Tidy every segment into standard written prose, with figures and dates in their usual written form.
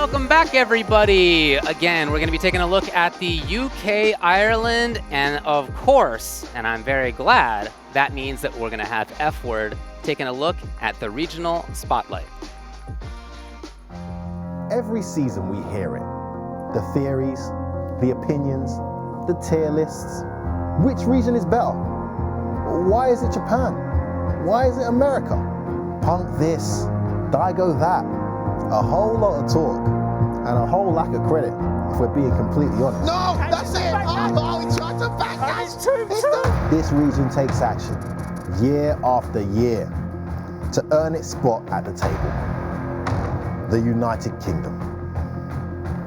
welcome back, everybody. Again, we're going to be taking a look at the UK, Ireland, and of course, and I'm very glad, that means that we're going to have F-Word taking a look at the regional spotlight. Every season we hear it. The theories, the opinions, the tier lists. Which region is better? Why is it Japan? Why is it America? Punk this, Daigo that. A whole lot of talk and a whole lack of credit, if we're being completely honest. No, that's it! Oh, he tried to back out! This region takes action, year after year, to earn its spot at the table. The United Kingdom.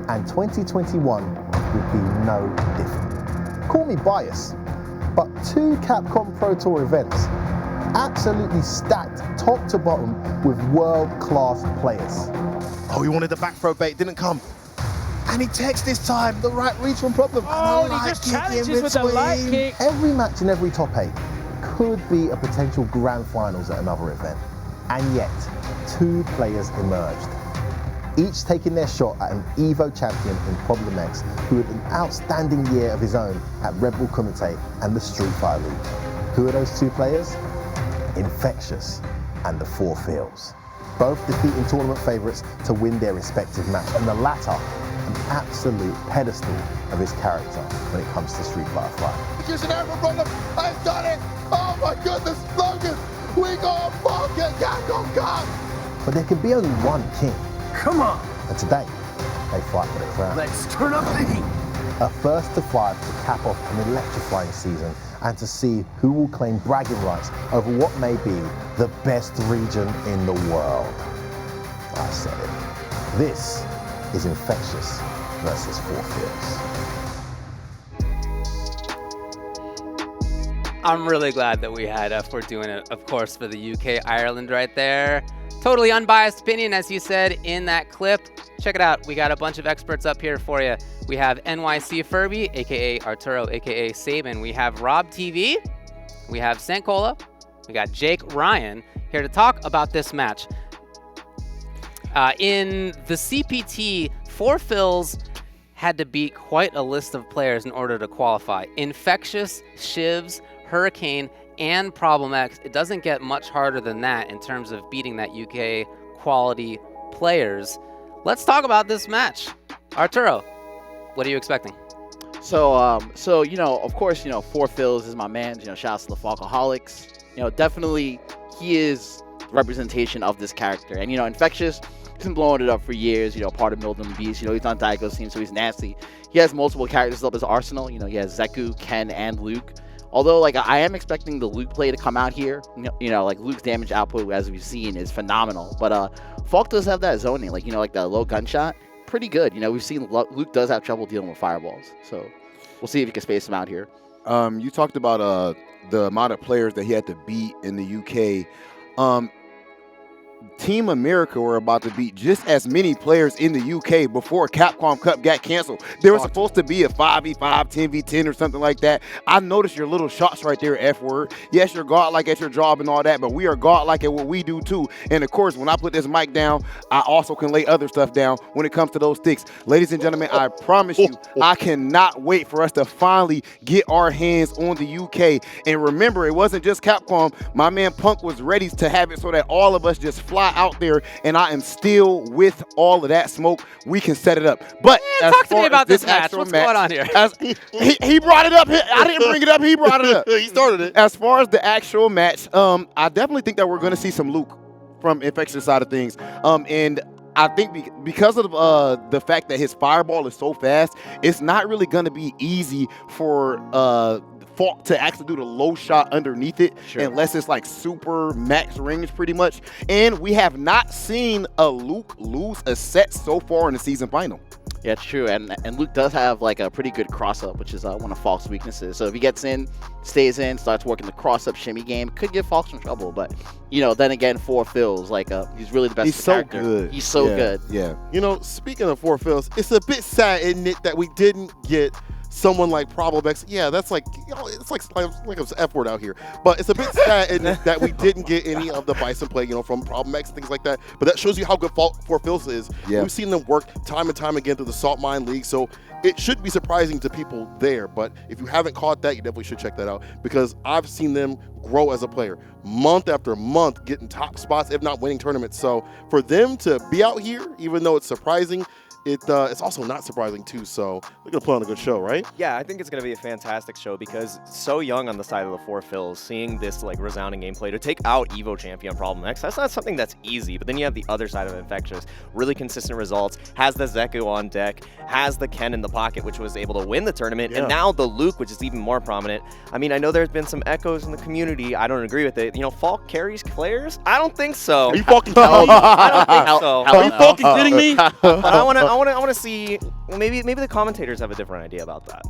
And 2021 will be no different. Call me biased, but 2 Capcom Pro Tour events absolutely stacked top to bottom with world-class players. Oh, he wanted the back throw bait, didn't come. And he takes this time, the right reach from problem. Oh, and he just challenges with the light kick. Every match in every top 8 could be a potential grand finals at another event. And yet, 2 players emerged, each taking their shot at an EVO champion in Problem X, who had an outstanding year of his own at Red Bull Kumite and the Street Fighter League. Who are those 2 players? Infexious and The4philzz. Both defeating tournament favourites to win their respective match, and the latter an absolute pedestal of his character when it comes to Street Fighter 5. Here's an error from Problem. I've done it! Oh my goodness, Logan! We got a Falke Capcom Cup! But there can be only one king. Come on! And today, they fight for the crown. Let's turn up the heat! A first to 5 to cap off an electrifying season and to see who will claim bragging rights over what may be the best region in the world. I said it. This is Infexious versus 4philzz. I'm really glad that we had F-Word doing it, of course, for the UK, Ireland right there. Totally unbiased opinion, as you said in that clip. Check it out. We got a bunch of experts up here for you. We have NYC Furby, a.k.a. Arturo, a.k.a. Saban. We have Rob TV. We have Sankola. We got Jake Ryan here to talk about this match. In the CPT, 4philzz had to beat quite a list of players in order to qualify. Infexious, Shivs, Hurricane, and Problem X. It doesn't get much harder than that in terms of beating that UK quality players. Let's talk about this match. Arturo, what are you expecting? So you know, of course, you know, 4philzz is my man. You know, shout out to the Falkaholics. You know, definitely he is representation of this character. And you know, Infectious, he's been blowing it up for years. You know, part of Mildred Beast. You know, he's on Daigo's team, so he's nasty. He has multiple characters up his arsenal. You know, he has Zeku, Ken, and Luke. Although, like, I am expecting the Luke play to come out here. You know, like, Luke's damage output, as we've seen, is phenomenal. But Falke does have that zoning, like, you know, like that low gunshot. Pretty good. You know, we've seen Luke does have trouble dealing with fireballs. So we'll see if he can space him out here. You talked about the amount of players that he had to beat in the UK. Team America were about to beat just as many players in the UK before Capcom Cup got canceled. There was supposed to be a 5v5, 10v10 or something like that. I noticed your little shots right there, F-Word. Yes, you're godlike at your job and all that, but we are godlike at what we do too. And of course, when I put this mic down, I also can lay other stuff down when it comes to those sticks. Ladies and gentlemen, I promise you, I cannot wait for us to finally get our hands on the UK. And remember, it wasn't just Capcom. My man Punk was ready to have it so that all of us just fly out there, and I am still with all of that smoke. We can set it up. But talk to me about this match. What's going on here? He brought it up. I didn't bring it up. He brought it up. He started it. As far as the actual match, I definitely think that we're going to see some Luke from Infexious side of things. And I think because of the fact that his fireball is so fast, it's not really going to be easy for Falke to actually do the low shot underneath it, unless it's like super max range pretty much. And we have not seen a Luke lose a set so far in the season final. Yeah, it's true. And Luke does have like a pretty good cross-up, which is one of Falke's weaknesses. So if he gets in, stays in, starts working the cross-up shimmy game, could give Falke some trouble. But, you know, then again, 4philzz, like, he's really the best character. He's so good. He's so good. Yeah. You know, speaking of 4philzz, it's a bit sad, isn't it, that we didn't get someone like Problem X, yeah, that's like, it's like an F word out here. But it's a bit sad that we didn't get any of the Bison play, from Problem X and things like that. But that shows you how good 4philzz is. Yeah. We've seen them work time and time again through the Salt Mine League, so it should be surprising to people there. But if you haven't caught that, you definitely should check that out, because I've seen them grow as a player month after month, getting top spots, if not winning tournaments. So for them to be out here, even though it's surprising, it's also not surprising too. So they're gonna put on a good show, right? Yeah, I think it's gonna be a fantastic show, because so young on the side of the 4philzz, seeing this like resounding gameplay to take out Evo champion Problem X, that's not something that's easy. But then you have the other side of Infexious, really consistent results, has the Zeku on deck, has the Ken in the pocket, which was able to win the tournament, and now the Luke, which is even more prominent. I mean, I know there's been some echoes in the community. I don't agree with it. Falke carries players? I don't think so. Are you fucking telling me? I don't think so. Are you fucking kidding me? But I want to see. Well, maybe the commentators have a different idea about that.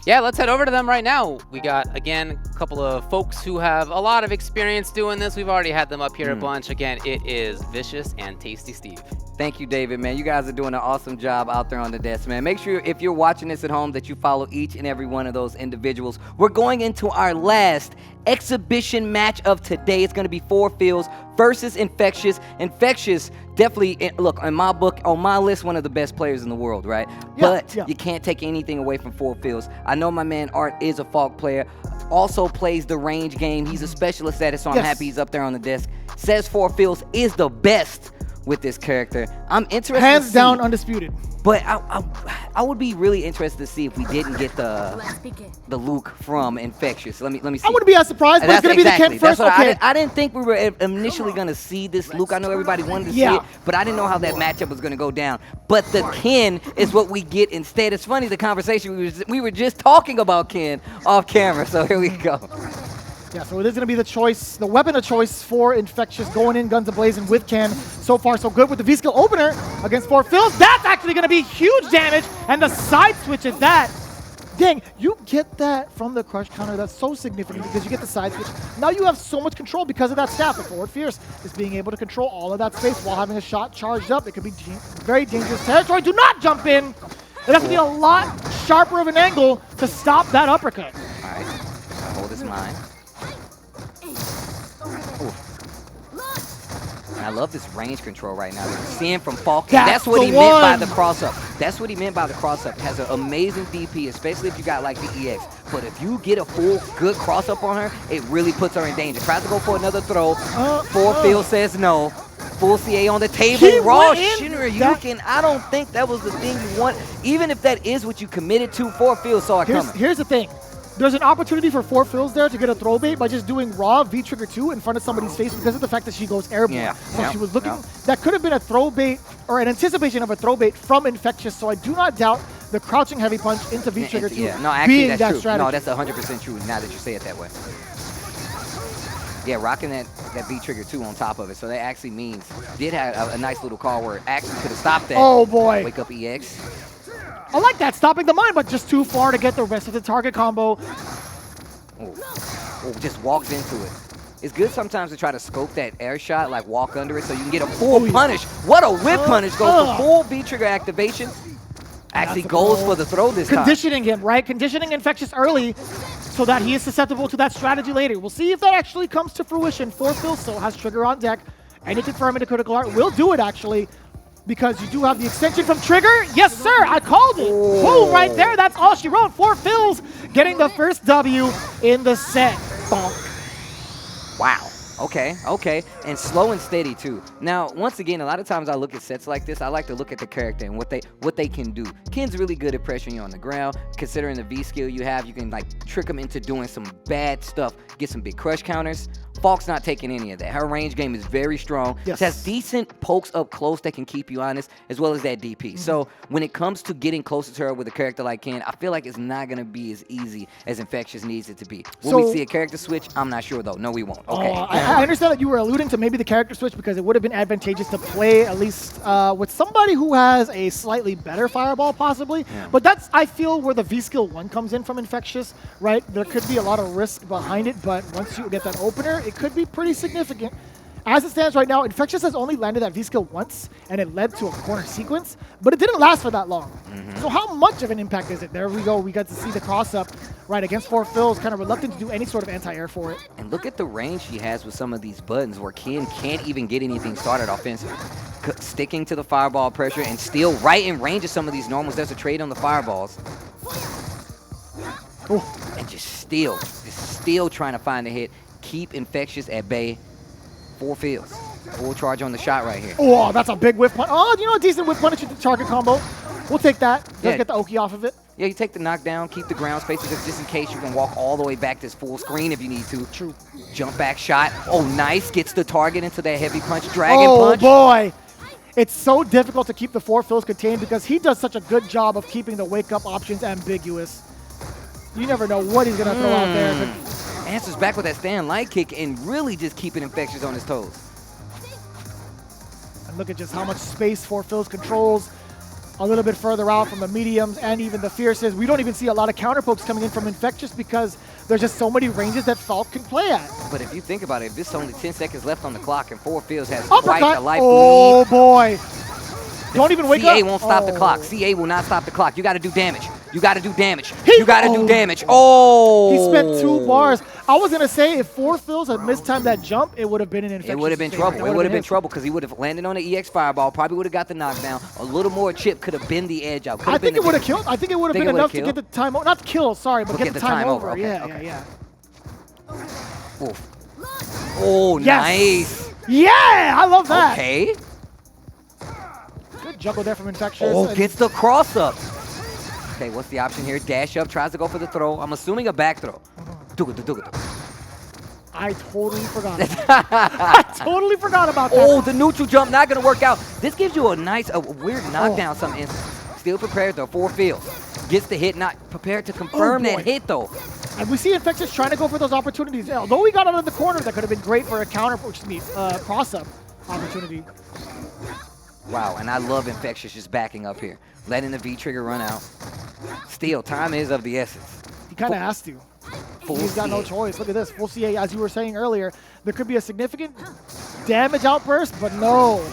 Yeah, let's head over to them right now. We got, again, a couple of folks who have a lot of experience doing this. We've already had them up here a bunch. Again, it is Vicious and Tasty Steve. Thank you, David, man. You guys are doing an awesome job out there on the desk, man. Make sure if you're watching this at home that you follow each and every one of those individuals. We're going into our last exhibition match of today. It's going to be 4philzz versus Infexious. Infexious, definitely, look, in my book, on my list, one of the best players in the world, right? But you can't take anything away from 4philzz. I know my man Art is a Falke player, also plays the range game. He's a specialist at it, so I'm happy he's up there on the desk. Says 4philzz is the best with this character. I'm interested. Hands down, undisputed. But I would be really interested to see if we didn't get the Luke from Infexious. Let me see. I wouldn't be as surprised, but it's going to be the Ken first. Okay. I didn't think we were initially going to see this Luke. I know everybody wanted to see it, but I didn't know how that matchup was going to go down. But the Ken is what we get instead. It's funny, the conversation, we were just talking about Ken off camera, so here we go. Yeah, so it is going to be the choice, the weapon of choice for Infexious, going in guns a-blazing with Ken. So far, so good with the V-skill opener against 4philzz. That's actually going to be huge damage, and the side switch is that. Dang, you get that from the crush counter. That's so significant because you get the side switch. Now you have so much control because of that staff. The forward fierce is being able to control all of that space while having a shot charged up. It could be very dangerous territory. Do not jump in. It has to be a lot sharper of an angle to stop that uppercut. All right, hold this in mind. And I love this range control right now. We're seeing from Falke. That's what he meant by the cross-up. That's what he meant by the cross-up. It has an amazing DP, especially if you got like the EX. But if you get a full good cross-up on her, it really puts her in danger. Tries to go for another throw. 4philzz says no. Full CA on the table. Raw Shinra, I don't think that was the thing you want. Even if that is what you committed to, 4philzz saw it coming. Here's the thing. There's an opportunity for 4philzz there to get a throw bait by just doing raw V-trigger 2 in front of somebody's face because of the fact that she goes airborne. So she was looking, that could have been a throw bait or an anticipation of a throw bait from Infexious. So I do not doubt the crouching heavy punch into V-trigger 2 being that strategy. No, that's 100% true now that you say it that way. Yeah, rocking that V-trigger 2 on top of it. So that actually means, did have a nice little call where it actually could have stopped that. Oh boy. Wake up EX. I like that, stopping the mine, but just too far to get the rest of the target combo. Just walks into it. It's good sometimes to try to scope that air shot, like walk under it so you can get a full punish. What a whip punish goes for full V-trigger activation. Actually goes for the throw this time. Conditioning him, right? Conditioning Infexious early so that he is susceptible to that strategy later. We'll see if that actually comes to fruition. 4philzz still has trigger on deck. Any confirming the critical art will do it, actually. Because you do have the extension from Trigger. Yes, sir, I called it. Boom, right there. That's all she wrote. 4philzz getting the first W in the set. Bonk. Wow. Okay. And slow and steady, too. Now, once again, a lot of times I look at sets like this, I like to look at the character and what they can do. Ken's really good at pressuring you on the ground. Considering the V skill you have, you can like trick him into doing some bad stuff, get some big crush counters. Falke's not taking any of that. Her range game is very strong. She has decent pokes up close that can keep you honest, as well as that DP. So when it comes to getting closer to her with a character like Ken, I feel like it's not going to be as easy as Infexious needs it to be. Will we see a character switch? I'm not sure, though. No, we won't. Okay. I understand that you were alluding to maybe the character switch because it would have been advantageous to play at least with somebody who has a slightly better fireball, possibly. But that's, I feel, where the V-Skill 1 comes in from Infexious, right? There could be a lot of risk behind it, but once you get that opener, it could be pretty significant. As it stands right now, Infexious has only landed that V-skill once, and it led to a corner sequence, but it didn't last for that long. So how much of an impact is it? There we go. We got to see the cross-up right against 4philzz, kind of reluctant to do any sort of anti-air for it. And look at the range he has with some of these buttons where Ken can't even get anything started offensively. Sticking to the fireball pressure and still right in range of some of these normals. There's a trade on the fireballs. Ooh. And just still trying to find a hit. Keep Infexious at bay. 4philzz. Full charge on the shot right here. Oh, that's a big whiff punch. Oh, you know, a decent whiff punish with the target combo. We'll take that. Let's get the Oki off of it. Yeah, you take the knockdown, keep the ground space just in case you can walk all the way back to this full screen if you need to. True. Jump back shot. Oh, nice. Gets the target into that heavy punch. Dragon punch. Oh, boy. It's so difficult to keep the 4philzz contained because he does such a good job of keeping the wake-up options ambiguous. You never know what he's going to throw out there. Answers back with that stand light kick and really just keeping Infexious on his toes. And look at just how much space 4philzz controls a little bit further out from the mediums and even the fierces. We don't even see a lot of counter pokes coming in from Infexious because there's just so many ranges that Falke can play at. But if you think about it, if there's only 10 seconds left on the clock and 4philzz has Uppercut. quite a life Oh, lead. boy. Don't even wake up. CA won't stop the clock. CA will not stop the clock. You got to do damage. You got to do damage. You got to do damage. Oh! He spent 2 bars. I was going to say if 4philzz had mistimed that jump, it would have been an Infexious. It would have been trouble. It would have been trouble because he would have landed on the EX fireball, probably would have got the knockdown. A little more chip could have been the edge out. I think it would have killed. I think it would have been enough to get the time over. Not kill, sorry, but get the time over. Okay, yeah, okay. yeah. Oof. Oh, nice. Yeah, I love that. Okay. Good juggle there from Infexious. Oh, gets the cross up. Okay, what's the option here? Dash up, tries to go for the throw. I'm assuming a back throw. I totally forgot about that. I totally forgot about that. Oh, the neutral jump not going to work out. This gives you a nice, weird knockdown some instances. Still prepared though, 4philzz. Gets the hit, not prepared to confirm that hit though. And we see Infexious trying to go for those opportunities. Although he got out of the corner, that could have been great for a counter, cross-up opportunity. Wow, and I love Infexious just backing up here. Letting the V-trigger run out. Still, time is of the essence. He kind of has to. He's got no choice. Look at this. Full CA, as you were saying earlier, there could be a significant damage outburst, but no.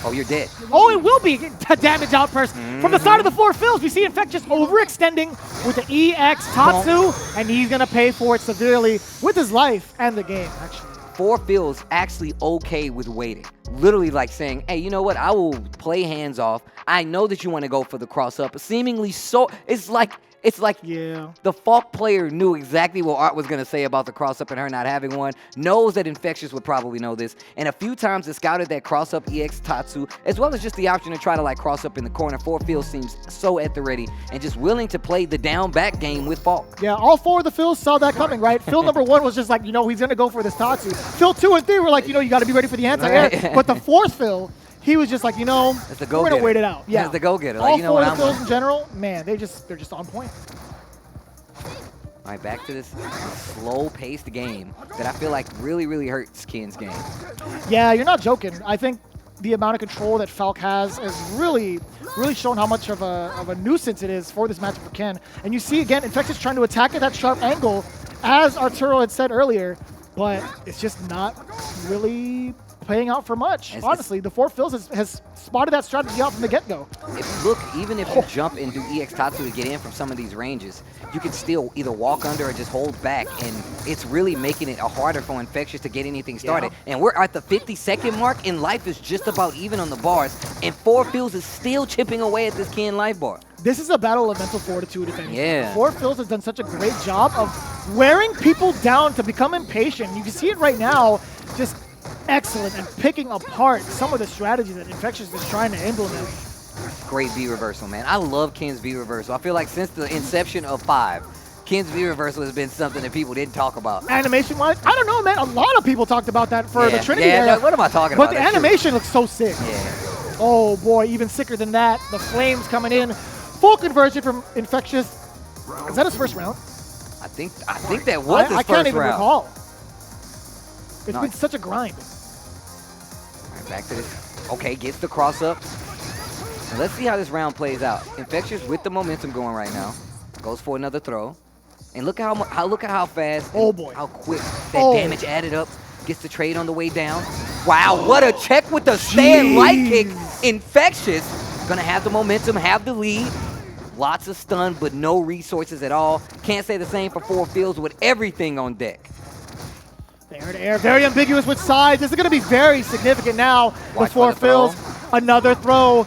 Oh, you're dead. Oh, it will be a damage outburst. From the side of the 4philzz, we see Infexious overextending with the EX Tatsu, and he's going to pay for it severely with his life and the game, actually. 4philzz actually okay with waiting. Literally like saying, hey, you know what? I will play hands off. I know that you want to go for the cross-up. Seemingly so, it's like yeah. The Falke player knew exactly what Art was going to say about the cross-up and her not having one, knows that Infexious would probably know this, and a few times it scouted that cross-up EX Tatsu, as well as just the option to try to like cross-up in the corner. 4philzz seems so at the ready and just willing to play the down-back game with Falke. Yeah, all 4 of the Phils saw that coming, right? Phil number 1 was just like, you know, he's going to go for this Tatsu. Phil 2 and 3 were like, you know, you got to be ready for the anti-air. Right. But the 4th Phil, he was just like, you know, we're going to wait it out. Yeah, That's the go-getter. All like, you know 4 what, of the Phils in general, man, they're just on point. All right, back to this slow-paced game that I feel like really, really hurts Ken's game. Yeah, you're not joking. I think the amount of control that Falke has really shown how much of a nuisance it is for this matchup for Ken. And you see, again, Infexious trying to attack at that sharp angle, as Arturo had said earlier, but it's just not really paying out for much. Honestly, the 4philzz has spotted that strategy out from the get-go. Even if you jump and do EX Tatsu to get in from some of these ranges, you can still either walk under or just hold back, and it's really making it harder for Infexious to get anything started. Yeah. And we're at the 50-second mark, and life is just about even on the bars, and 4philzz is still chipping away at this Ken life bar. This is a battle of mental fortitude, if anything. Yeah. 4philzz has done such a great job of wearing people down to become impatient. You can see it right now, just excellent and picking apart some of the strategies that Infexious is trying to implement. Great V reversal, man. I love Ken's V reversal. I feel like since the inception of 5, Ken's V reversal has been something that people didn't talk about. Animation-wise, I don't know, man. A lot of people talked about that for the Trinity era. Yeah, what am I talking about? But the animation looks so sick. Yeah. Oh boy, even sicker than that. The flames coming in. Full conversion from Infexious. Is that his first round? I think that was his first round. I can't even recall. It's been such a grind. All right, back to this. Okay, gets the cross up. And let's see how this round plays out. Infexious with the momentum going right now. Goes for another throw. And look at how fast, oh boy, how quick that damage added up. Gets the trade on the way down. Wow, what a check with the stand light kick. Infectious. Gonna have the momentum, have the lead. Lots of stun, but no resources at all. Can't say the same for 4philzz with everything on deck. Air to air, very ambiguous with sides. This is gonna be very significant now with 4philzz. Another throw.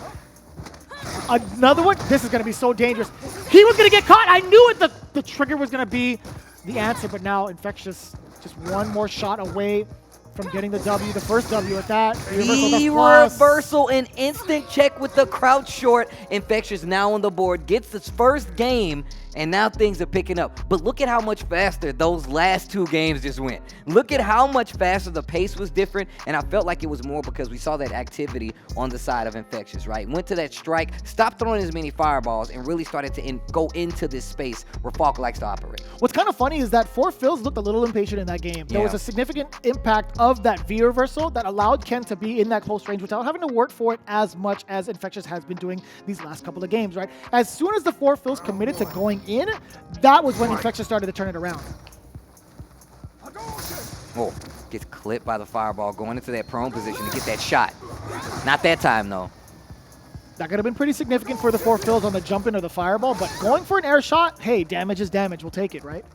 Another one. This is gonna be so dangerous. He was gonna get caught. I knew it. The trigger was gonna be the answer, but now Infectious just one more shot away from getting the W, the first W at that. Reversal, an instant check with the crouch short. Infectious now on the board, gets his first game, and now things are picking up. But look at how much faster those last 2 games just went. Look at how much faster the pace was different, and I felt like it was more because we saw that activity on the side of Infectious, right? Went to that strike, stopped throwing as many fireballs, and really started to go into this space where Falke likes to operate. What's kind of funny is that 4philzz looked a little impatient in that game. There was a significant impact of that V reversal that allowed Ken to be in that close range without having to work for it as much as Infectious has been doing these last couple of games, right? As soon as the 4philzz committed to going in, that was when Infectious started to turn it around. Oh, gets clipped by the fireball, going into that prone position to get that shot. Not that time, though. That could have been pretty significant for the 4philzz on the jump into the fireball, but going for an air shot, hey, damage is damage. We'll take it, right?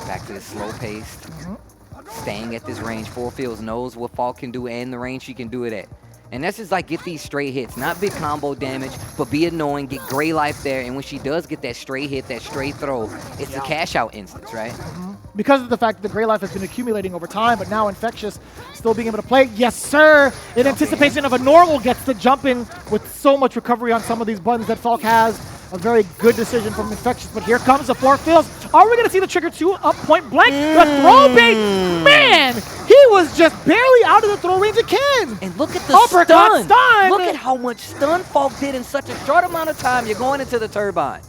Back to the slow-paced. Staying at this range. 4philzz knows what Falke can do and the range she can do it at. And that's just like get these straight hits. Not big combo damage, but be annoying, get gray life there, and when she does get that straight hit, that straight throw, it's a cash out instance, right? Because of the fact that the gray life has been accumulating over time, but now Infectious still being able to play. Yes, sir! In anticipation of a normal gets the jump in with so much recovery on some of these buttons that Falke has. A very good decision from Infectious, but here comes the 4philzz. Are we going to see the trigger 2 up point blank? The throw bait! Man! He was just barely out of the throw range of Ken! And look at the stun! Look at how much stun Falke did in such a short amount of time. You're going into the turbine.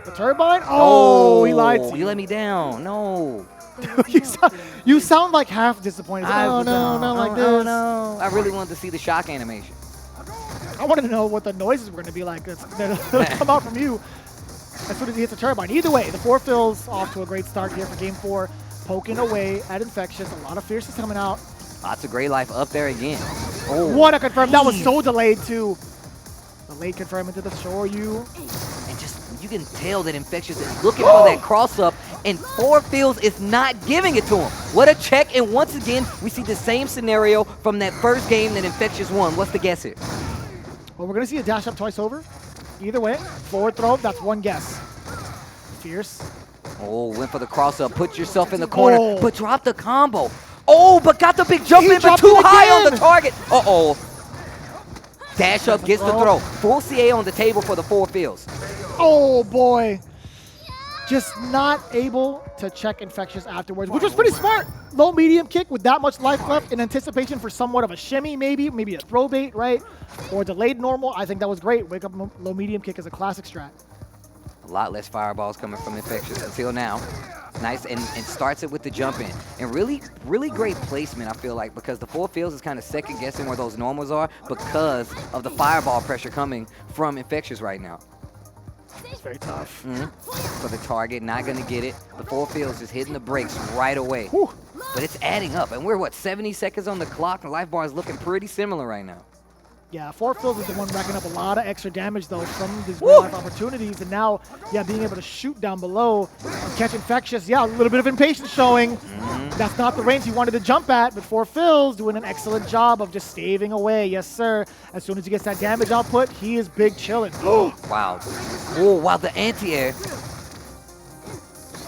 The turbine? Oh, he lied to you. You let me down. No. you sound like half disappointed. Oh, no, not like this. Oh, no. I really wanted to see the shock animation. I wanted to know what the noises were going to be like that'll come out from you as soon as he hits the turbine. Either way, the 4philzz off to a great start here for Game 4, poking away at Infectious. A lot of fierces coming out. Lots of gray life up there again. Oh, what a confirm. That was so delayed, too. Delayed confirm into the Shoryu. And just, you can tell that Infectious is looking for that cross-up, and 4philzz is not giving it to him. What a check, and once again, we see the same scenario from that first game that Infectious won. What's the guess here? Well, we're going to see a dash up twice over. Either way, forward throw, that's one guess. Fierce. Oh, went for the cross-up, put yourself in the corner, but dropped the combo. Oh, but got the big jump in, but too high on the target. Uh-oh. Dash up, gets the throw. Full CA on the table for the 4philzz. Oh, boy. Just not able to check Infectious afterwards, which was pretty smart. Low medium kick with that much life left in anticipation for somewhat of a shimmy, maybe a throw bait, right? Or delayed normal. I think that was great. Wake up low medium kick is a classic strat. A lot less fireballs coming from Infectious until now. Nice, and starts it with the jump in. And really great placement, I feel like, because the 4philzz is kind of second guessing where those normals are because of the fireball pressure coming from Infectious right now. It's very tough. For the target, not going to get it. The 4philzz is hitting the brakes right away. Whew. But it's adding up. And we're, what, 70 seconds on the clock? The life bar is looking pretty similar right now. Yeah, 4philzz is the one racking up a lot of extra damage, though, from these real-life opportunities. And now, yeah, being able to shoot down below and catch Infectious, yeah, a little bit of impatience showing. That's not the range he wanted to jump at, but 4philzz doing an excellent job of just staving away. Yes, sir. As soon as he gets that damage output, he is big chilling. Wow. Oh, wow, the anti-air.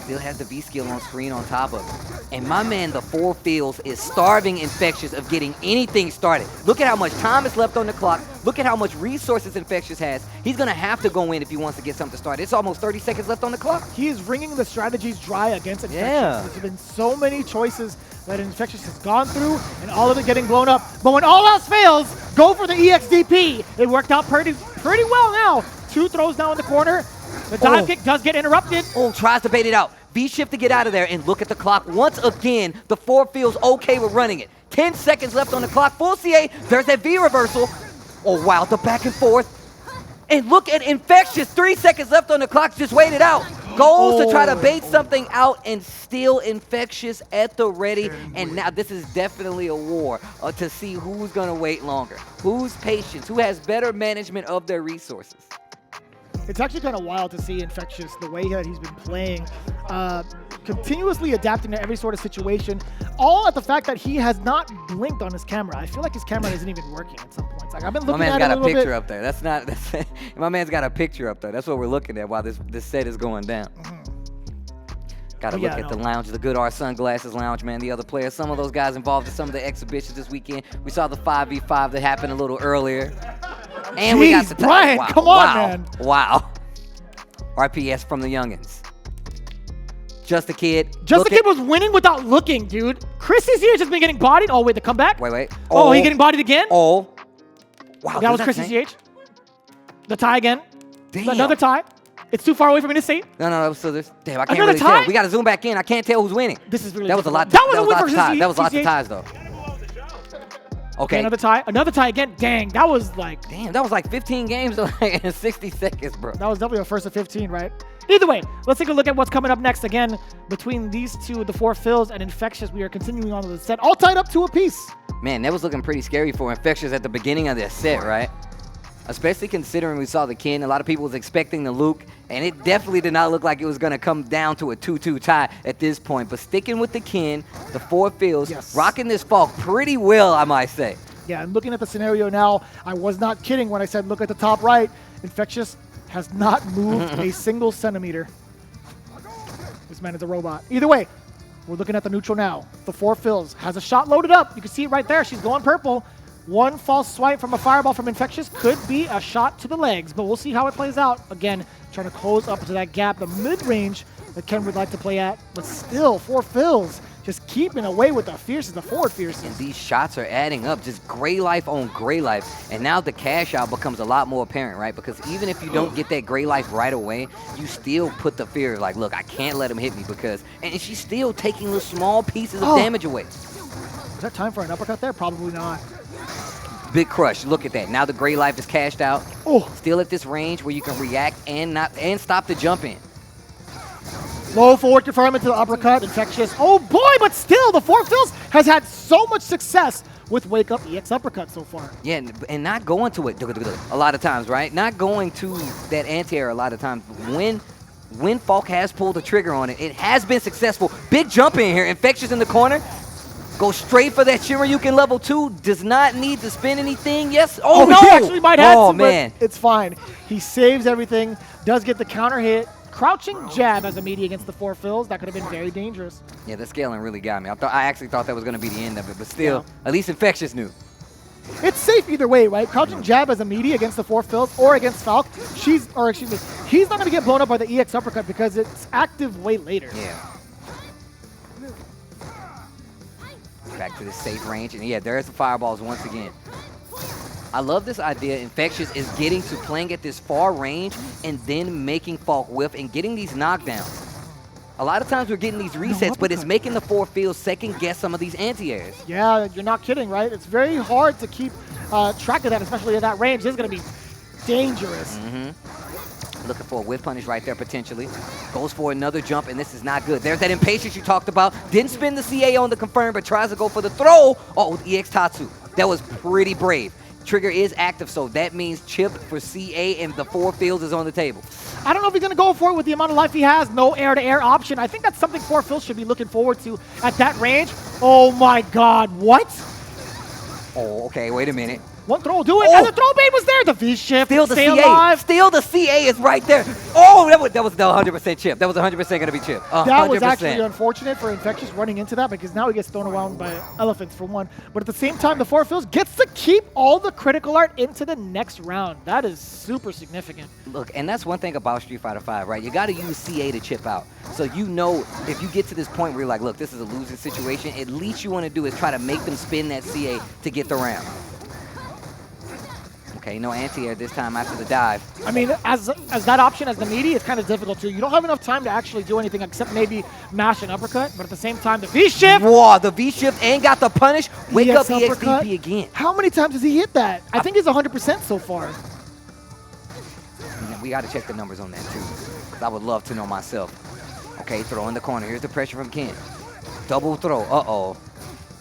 Still has the V-skill on screen on top of it. And my man, the 4philzz, is starving Infectious of getting anything started. Look at how much time is left on the clock. Look at how much resources Infectious has. He's going to have to go in if he wants to get something started. It's almost 30 seconds left on the clock. He is wringing the strategies dry against Infectious. Yeah. There's been so many choices that Infectious has gone through, and all of it getting blown up. But when all else fails, go for the EXDP. It worked out pretty well now. 2 throws now in the corner. The dive kick does get interrupted. Oh, tries to bait it out. V-shift to get out of there, and look at the clock. Once again, the 4philzz okay with running it. 10 seconds left on the clock. Full CA. There's that V reversal. Oh, wow, the back and forth. And look at Infectious. 3 seconds left on the clock. Just wait it out. Goes to try to bait something out and steal Infectious at the ready. And now this is definitely a war to see who's going to wait longer, who's patient, who has better management of their resources. It's actually kind of wild to see Infectious, the way that he's been playing, continuously adapting to every sort of situation, all at the fact that he has not blinked on his camera. I feel like his camera isn't even working at some points. Like, I've been looking at it a little bit. My man's got a picture up there. That's not. My man's got a picture up there. That's what we're looking at while this set is going down. Got to look at the lounge, the Good Art Sunglasses Lounge, man. The other players, some of those guys involved in some of the exhibitions this weekend. We saw the 5v5 that happened a little earlier. And we got the Brian, wow, come on, man. Wow. RPS from the youngins. Just a Kid. Just a Kid was winning without looking, dude. Chrissy's here just been getting bodied. Oh, wait, the comeback? Wait. Oh, he getting bodied again? Oh. Wow. That was Chrissy CH. The tie again. Damn. Another tie. It's too far away for me to see. No. So there's. Damn, I can't Another really tie? tell. We got to zoom back in. I can't tell who's winning. This is really That was a lot. That was a win for ties. That was lots of CCH. ties, though. Okay. Another tie. Another tie again. Dang, that was like. Damn, that was like 15 games in 60 seconds, bro. That was definitely a first of 15, right? Either way, let's take a look at what's coming up next. Again, between these two, the 4philzz and Infectious, we are continuing on with the set, all tied up to a piece. Man, that was looking pretty scary for Infectious at the beginning of this set, right? Especially considering we saw the Kin. A lot of people was expecting the Luke, and it definitely did not look like it was going to come down to a 2-2 tie at this point. But sticking with the Kin, the 4philzz, rocking this Falke pretty well, I might say. Yeah, and looking at the scenario now, I was not kidding when I said look at the top right. Infectious has not moved a single centimeter. This man is a robot. Either way, we're looking at the neutral now. The 4philzz has a shot loaded up. You can see it right there. She's going purple. One false swipe from a fireball from Infectious could be a shot to the legs, but we'll see how it plays out. Again, trying to close up to that gap, the mid-range that Ken would like to play at, but still, 4philzz just keeping away with the fiercest, the forward fiercest. And these shots are adding up, just gray life on gray life. And now the cash out becomes a lot more apparent, right? Because even if you don't get that gray life right away, you still put the fear like, look, I can't let him hit me because, and she's still taking the small pieces of damage away. Is that time for an uppercut there? Probably not. Big crush, look at that. Now the gray life is cashed out. Oh. Still at this range where you can react and stop the jump in. Low forward confirm into the uppercut, Infectious. Oh boy, but still, the 4philzz has had so much success with Wake Up EX uppercut so far. Yeah, and not going to it a lot of times, right? Not going to that anti-air a lot of times. When Falke has pulled the trigger on it, it has been successful. Big jump in here, Infectious in the corner. Go straight for that Shoryuken level 2. Does not need to spin anything. Yes. Oh, no. He actually might have to, man. But it's fine. He saves everything, does get the counter hit. Crouching jab as a meaty against the 4philzz. That could have been very dangerous. Yeah, the scaling really got me. I actually thought that was going to be the end of it, but still, at least Infectious knew. It's safe either way, right? Crouching jab as a meaty against the 4philzz or against Falke. He's not going to get blown up by the EX uppercut because it's active way later. Yeah. Back to the safe range, and yeah, there's the fireballs once again. I love this idea. Infectious is getting to playing at this far range and then making Falke whiff and getting these knockdowns. A lot of times we're getting these resets, but it's making the 4philzz second guess some of these anti-airs. Yeah, you're not kidding, right? It's very hard to keep track of that, especially at that range. This is going to be dangerous. Looking for a whiff punish right there potentially. Goes for another jump, and this is not good. There's that impatience you talked about. Didn't spin the CA on the confirm, but tries to go for the throw. Oh, with EX Tatsu. That was pretty brave. Trigger is active, so that means chip for CA, and the 4philzz is on the table. I don't know if he's going to go for it with the amount of life he has. No air-to-air option. I think that's something 4philzz should be looking forward to at that range. Oh my god, what? Oh, okay, wait a minute. One throw will do it, and the throw bait was there. The V-shift, Still the stay CA. alive. Still the CA is right there. Oh, that was 100% chip. That was 100% going to be chip. 100%. That was actually unfortunate for Infectious running into that because now he gets thrown around by elephants for one. But at the same time, the 4philzz gets to keep all the critical art into the next round. That is super significant. Look, and that's one thing about Street Fighter 5, right? You got to use CA to chip out. So you know if you get to this point where you're like, look, this is a losing situation, at least you want to do is try to make them spin that CA to get the round. Okay, no anti-air this time after the dive. I mean, as that option as the meaty, it's kind of difficult too. You don't have enough time to actually do anything except maybe mash an uppercut, but at the same time, the V-shift! Whoa, the V-shift and got the punish. Wake up EXDP again. How many times has he hit that? I think he's 100% so far. We got to check the numbers on that too. 'Cause I would love to know myself. Okay, throw in the corner. Here's the pressure from Ken. Double throw. Uh-oh.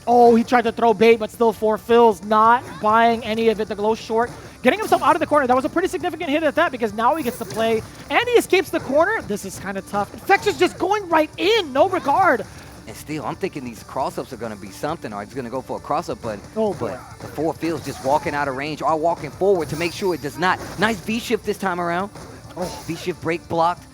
Oh, he tried to throw bait, but still 4philzz not buying any of it. The glow short, getting himself out of the corner. That was a pretty significant hit at that because now he gets to play and he escapes the corner. This is kind of tough. Infexious just going right in, no regard. And still, I'm thinking these cross-ups are going to be something, or he's going to go for a cross-up, but Oh, boy. the 4philzz just walking out of range or walking forward to make sure it does not. Nice V-shift this time around. Oh, V-shift break blocked.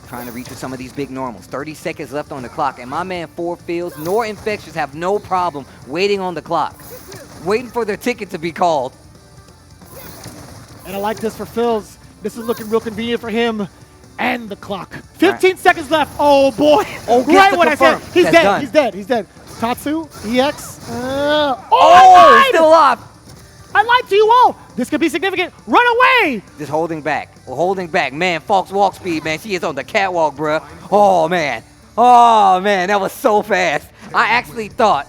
Trying to reach with some of these big normals. 30 seconds left on the clock, and my man 4philzz nor Infexious have no problem waiting on the clock, waiting for their ticket to be called. And I like this for philzz. This is looking real convenient for him and the clock. 15 seconds left. Oh, boy. Oh, right when I said he's That's dead. done. He's dead. He's dead. Tatsu, EX. I Oh, lied! still alive. I lied to you all. This could be significant. Run away. Just holding back. We're holding back. Man, Falke's walk speed, man. She is on the catwalk, bruh. Oh, man. Oh, man. That was so fast. I actually thought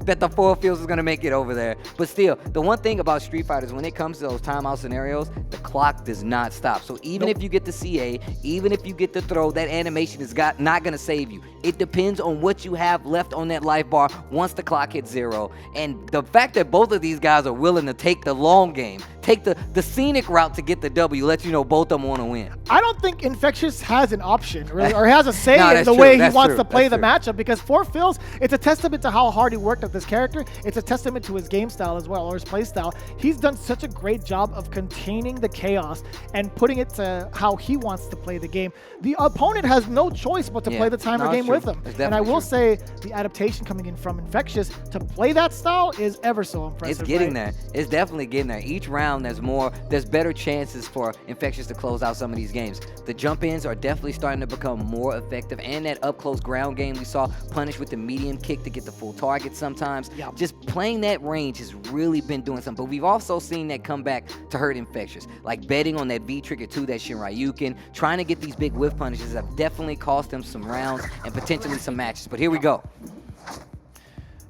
that the 4philzz was going to make it over there. But still, the one thing about Street Fighters, when it comes to those timeout scenarios, the clock does not stop. So even if you get the CA, even if you get the throw, that animation is not going to save you. It depends on what you have left on that life bar once the clock hits 0. And the fact that both of these guys are willing to take the long game, take the scenic route to get the W, lets you know both of them want to win. I don't think Infexious has an option really, or has a say No, in that's the true. way he That's wants true. to play That's the true. matchup because 4philzz, it's a testament to how hard he worked at this character. It's a testament to his game style as well, or his play style. He's done such a great job of containing the chaos and putting it to how he wants to play the game. The opponent has no choice but to Yeah. play the timer No, it's game true. with him. It's And I definitely will true. say the adaptation coming in from Infexious to play that style is ever so impressive. It's getting right? there. It's definitely getting there. Each round, there's better chances for Infexious to close out some of these games. The jump-ins are definitely starting to become more effective, and that up-close ground game we saw punish with the medium kick to get the full target sometimes. Yeah. Just playing that range has really been doing something. But we've also seen that come back to hurt Infexious. Like betting on that V-trigger to that Shinryuken, trying to get these big whiff punishes have definitely cost him some rounds and potentially some matches. But here we go.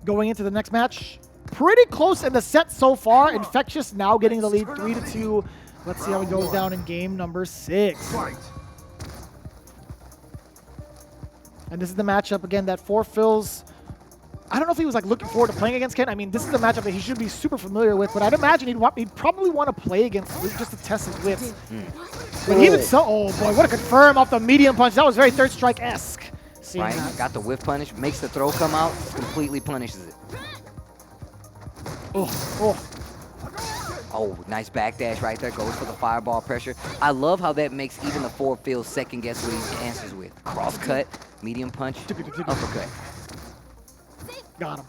Going into the next match, pretty close in the set so far. Infexious now getting the lead 3-2. Let's see how it goes down in game number 6. And this is the matchup again that 4philzz. I don't know if he was like looking forward to playing against Ken. I mean, this is the matchup that he should be super familiar with, but I'd imagine he'd probably want to play against Luke just to test his wits. But even so, oh boy, what a confirm off the medium punch. That was very Third Strike-esque. Seeing Right, that. got the whiff punish, makes the throw come out, completely punishes it. Oh. Oh, nice backdash right there, goes for the fireball pressure. I love how that makes even the 4philzz second guess what he answers with. Cross cut, medium punch, uppercut. Got him.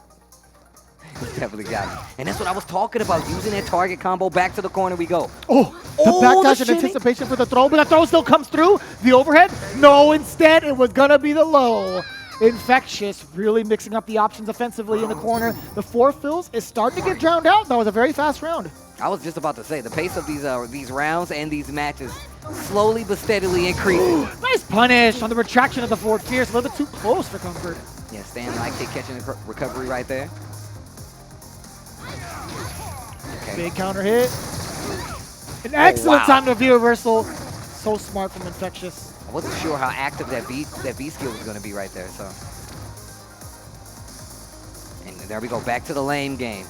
He definitely got him. And that's what I was talking about, using that target combo. Back to the corner we go. Oh, the Oh, backdash the in shinny. anticipation for the throw, but the throw still comes through. The overhead? No, instead it was gonna be the low. Infexious really mixing up the options offensively in the corner. The 4philzz is starting to get drowned out. That was a very fast round. I was just about to say, the pace of these rounds and these matches slowly but steadily increasing. Nice punish on the retraction of the forward fierce. A little bit too close for comfort. Yeah, stand light kick catching the recovery right there. Okay. Big counter hit. An excellent wow. time to V reversal. So smart from Infexious. I wasn't sure how active that V skill was going to be right there. So, and there we go, back to the lane game.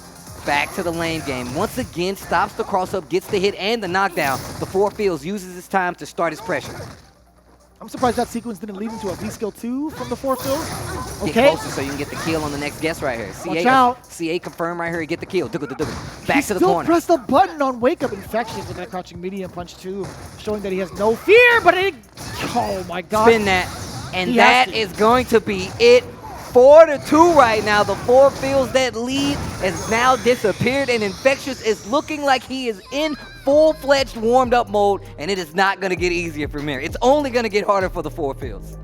Back to the lane game. Once again, stops the cross-up, gets the hit and the knockdown. The 4philzz uses his time to start his pressure. I'm surprised that sequence didn't lead into a V skill 2 from the 4philzz. Get Okay. closer so you can get the kill on the next guess right here. Watch out. CA confirm right here, get the kill. Back He to the still corner. pressed the button on Wake Up Infexious with that crouching medium punch too, showing that he has no fear, but it, oh my god. Spin that. And He that has to. is going to be it. 4-2 right now. The 4philzz, that lead has now disappeared, and Infexious is looking like he is in full-fledged warmed-up mode, and it is not going to get easier from here. It's only going to get harder for the 4philzz.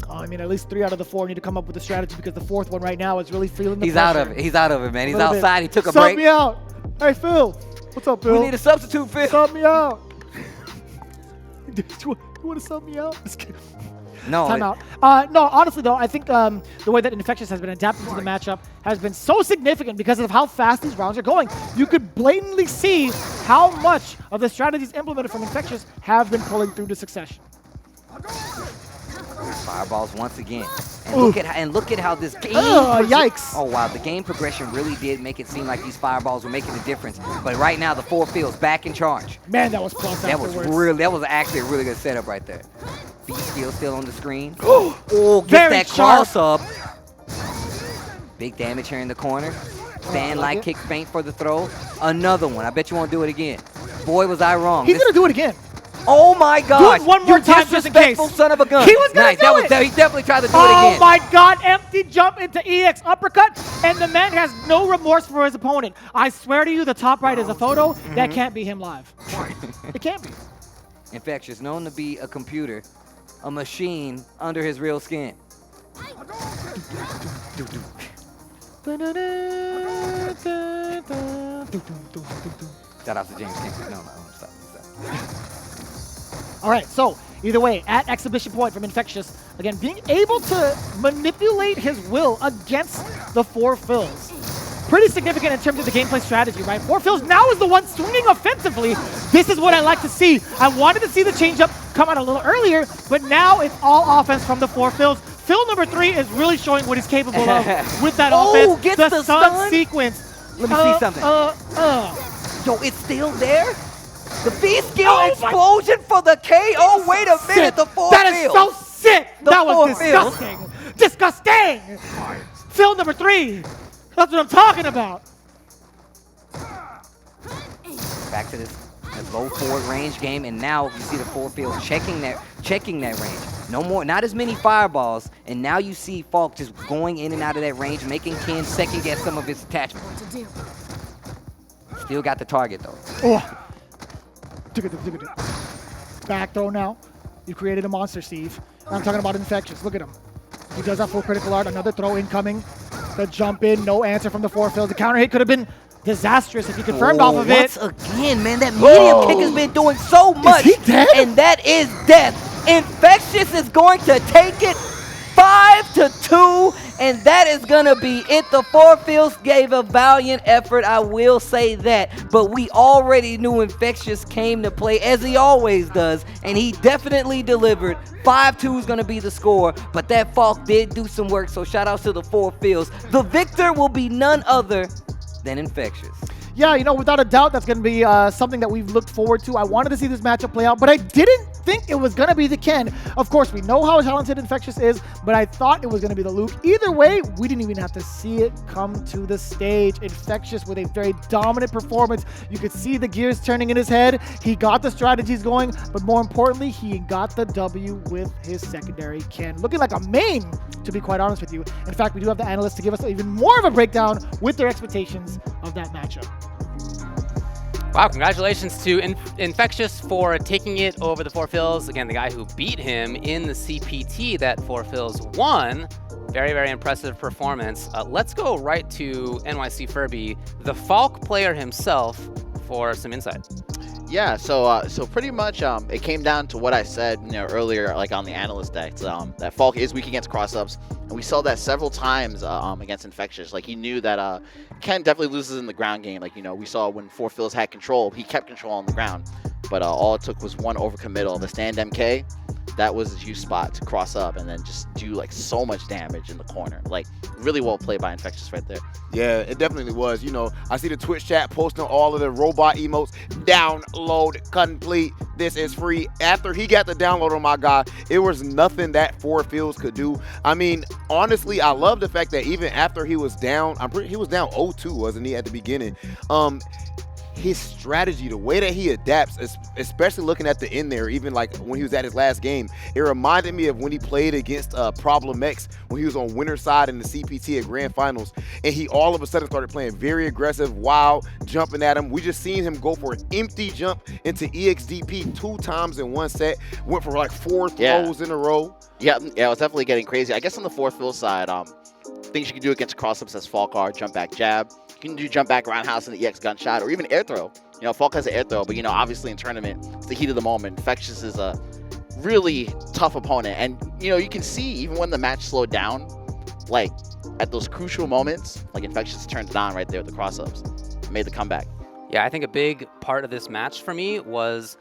I mean, at least 3 out of the 4 need to come up with a strategy because the 4th one right now is really feeling the He's pressure. out of it. He's out of it, man. He's Little bit. outside. He took a Sub break. me out. Hey, Phil. What's up, Phil? We need a substitute, Phil. Sub me out. You want to sub me out? Just kidding. No. Timeout. No, honestly though, I think the way that Infexious has been adapting to the matchup has been so significant because of how fast these rounds are going. You could blatantly see how much of the strategies implemented from Infexious have been pulling through to succession. Fireballs once again. And look at how this game. Yikes. Oh wow, the game progression really did make it seem like these fireballs were making a difference. But right now, the 4philzz back in charge. Man, that was plus afterwards. That was actually a really good setup right there. B-Skill still on the screen. Oh, get that cross up. Big damage here in the corner. Stand light kick feint for the throw. Another one. I bet you won't do it again. Boy, was I wrong. He's gonna do it again. Oh my God! Do it one more time just in case. Son of a gun. He was gonna do it. He definitely tried to do it again. Oh my God! Empty jump into EX uppercut, and the man has no remorse for his opponent. I swear to you, the top right is a photo. That can't be him live. It can't be. Infexious, known to be a computer, a machine under his real skin. Shout out to James King. No, stop. All right, so either way, at exhibition point from Infexious, again, being able to manipulate his will against the 4philzz. Pretty significant in terms of the gameplay strategy, right? 4philzz now is the one swinging offensively. This is what I like to see. I wanted to see the changeup come out a little earlier, but now it's all offense from the 4philzz. Phil number 3 is really showing what he's capable of with that offense. Gets the stun sequence. Let me see something. Yo, it's still there? The V-skill explosion for the KO. Wait a minute, the 4philzz. That is so sick. That was disgusting. Disgusting. Phil number 3. That's what I'm talking about. Back to this low forward range game, and now you see the 4philzz checking that range. No more, not as many fireballs, and now you see Falke just going in and out of that range, making Ken second guess some of his attachment. Still got the target though. Oh. Back throw now. You created a monster, Steve. I'm talking about Infexious. Look at him. He does that full critical art. Another throw incoming. The jump in. No answer from the 4philzz. The counter hit could have been disastrous if he confirmed off of it. Once again, man, that medium kick has been doing so much. Is he dead? And that is death. Infexious is going to take it 5-2, and that is going to be it. The 4philzz gave a valiant effort, I will say that, but we already knew Infexious came to play, as he always does, and he definitely delivered. 5-2 is going to be the score, but that Falke did do some work, so shout out to the 4philzz. The victor will be none other than Infexious. Yeah, you know, without a doubt, that's going to be something that we've looked forward to. I wanted to see this matchup play out, but I didn't think it was going to be the Ken. Of course, we know how talented Infexious is, but I thought it was going to be the Luke. Either way, we didn't even have to see it come to the stage. Infexious with a very dominant performance. You could see the gears turning in his head. He got the strategies going, but more importantly, he got the W with his secondary Ken. Looking like a main, to be quite honest with you. In fact, we do have the analysts to give us even more of a breakdown with their expectations of that matchup. Wow, congratulations to Infexious for taking it over the 4philzz. Again, the guy who beat him in the CPT that 4philzz won. Very, very impressive performance. Let's go right to NYC Furby, the Falke player himself, for some insight. Yeah, so pretty much it came down to what I said earlier, like on the analyst decks, that Falke is weak against cross-ups, and we saw that several times against Infexious. Like, he knew that Ken definitely loses in the ground game. Like, we saw when 4philzz had control, he kept control on the ground, but all it took was one overcommittal. The stand MK, that was his use spot to cross up and then just do like so much damage in the corner. Like, really well played by Infexious right there. Yeah, it definitely was. I see the Twitch chat posting all of the robot emotes. Download complete. This is free. After he got the download on my guy, it was nothing that 4philzz could do. I mean, honestly, I love the fact that even after he was down, he was down 0-2, wasn't he, at the beginning? His strategy, the way that he adapts, especially looking at the end there, even like when he was at his last game, it reminded me of when he played against Problem X when he was on winner's side in the CPT at Grand Finals, and he all of a sudden started playing very aggressive, wild, jumping at him. We just seen him go for an empty jump into EXDP 2 times in one set, went for like 4 throws in a row. Yeah, it was definitely getting crazy. I guess on the 4philzz side, things you can do against cross-ups as Falke are jump back jab. You can do jump back roundhouse in the EX gunshot, or even air throw. Falke has an air throw, but obviously in tournament, it's the heat of the moment. Infexious is really tough opponent. And, you know, you can see even when the match slowed down, like, at those crucial moments, like Infexious turned it on right there with the cross-ups, made the comeback. Yeah, I think a big part of this match for me was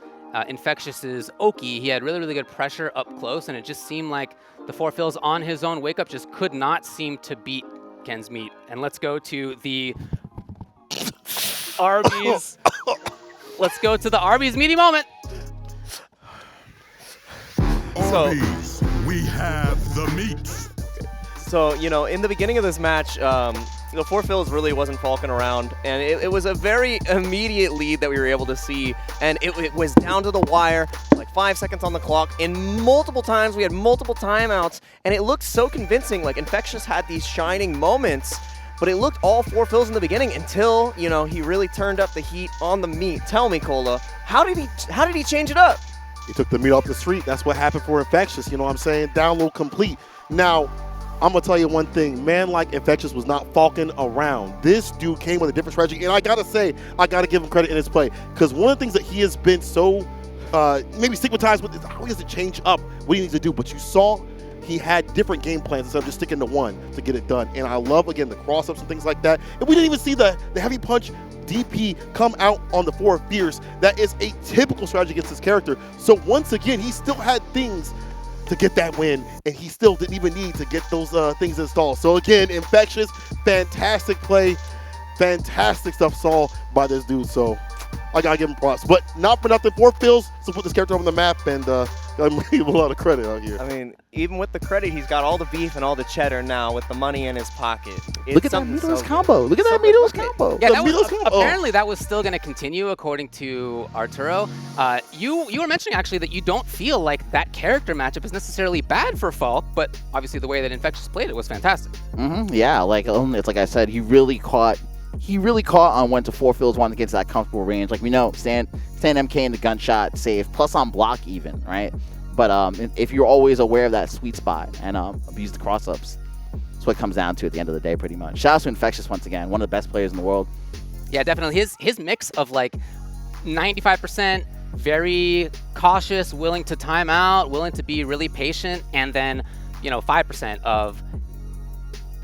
Infectious's Oki. He had really, really good pressure up close, and it just seemed like the 4philzz on his own wake-up just could not seem to beat Ken's meat. And let's go to the Arby's. Let's go to the Arby's meaty moment. Arby's, we have the meat. So, you know, in the beginning of this match, the 4philzz really wasn't falking around, and it was a very immediate lead that we were able to see, and it was down to the wire, like 5 seconds on the clock, and multiple times we had multiple timeouts, and it looked so convincing. Like, Infexious had these shining moments, but it looked all 4philzz in the beginning until, you know, he really turned up the heat on the meat. Tell me, Cola, how did he change it up? He took the meat off the street. That's what happened for Infexious. You know what I'm saying? Download complete. Now, I'm going to tell you one thing. Man like Infexious was not falking around. This dude came with a different strategy. And I got to say, I got to give him credit in his play. Because one of the things that he has been so maybe stigmatized with is how he doesn't change up what he needs to do. But you saw he had different game plans instead of just sticking to one to get it done. And I love, again, the cross-ups and things like that. And we didn't even see the heavy punch DP come out on the 4philzz. That is a typical strategy against his character. So once again, he still had things to get that win, and he still didn't even need to get those things installed. So again, Infexious, fantastic play, fantastic stuff saw by this dude. So I gotta give him props. But not for nothing, 4philzz to put this character on the map, and gotta give him a lot of credit out here. I mean, even with the credit, he's got all the beef and all the cheddar now with the money in his pocket. Look at that Mitos combo. Look at that Mitos combo. Yeah, apparently that was still going to continue according to Arturo. You were mentioning actually that you don't feel like that character matchup is necessarily bad for Falke, but obviously the way that Infexious played it was fantastic. Yeah, like it's like I said, he really caught on when to 4philzz wanted to get to that comfortable range. Like we know, stand MK in the gunshot safe, plus on block even, right? But if you're always aware of that sweet spot and abuse the cross-ups, that's what it comes down to at the end of the day, pretty much. Shout out to Infexious once again, one of the best players in the world. Yeah, definitely. His mix of like 95% very cautious, willing to time out, willing to be really patient, and then 5% of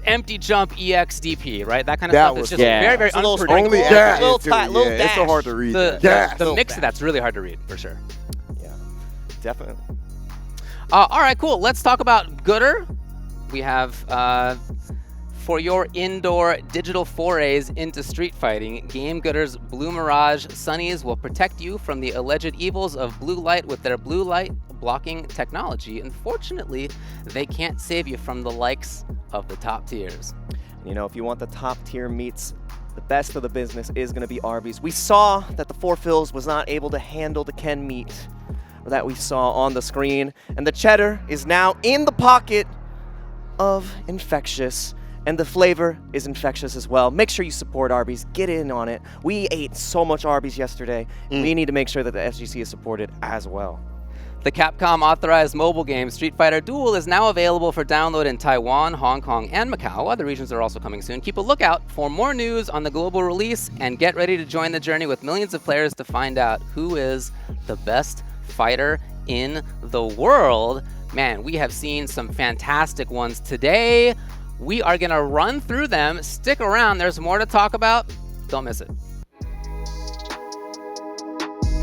empty jump EX DP, right? That kind of stuff is just very, very unpredictable. Only little dash. It's so hard to read. The mix of that's really hard to read, for sure. Yeah, definitely. All right, cool. Let's talk about Gooder. We have, for your indoor digital forays into street fighting, Game Gooder's Blue Mirage Sunnies will protect you from the alleged evils of blue light with their blue light blocking technology. Unfortunately, they can't save you from the likes of the top tiers. You know, if you want the top tier meats, the best of the business is going to be Arby's. We saw that the 4philzz was not able to handle the Ken meat that we saw on the screen, and the cheddar is now in the pocket of Infexious, and the flavor is Infexious as well. Make sure you support Arby's. Get in on it. We ate so much Arby's yesterday. We need to make sure that the SGC is supported as well. The Capcom authorized mobile game Street Fighter Duel is now available for download in Taiwan, Hong Kong, and Macau. Other regions are also coming soon. Keep a lookout for more news on the global release, and get ready to join the journey with millions of players to find out who is the best fighter in the world. Man, we have seen some fantastic ones today. We are going to run through them. Stick around. There's more to talk about. Don't miss it.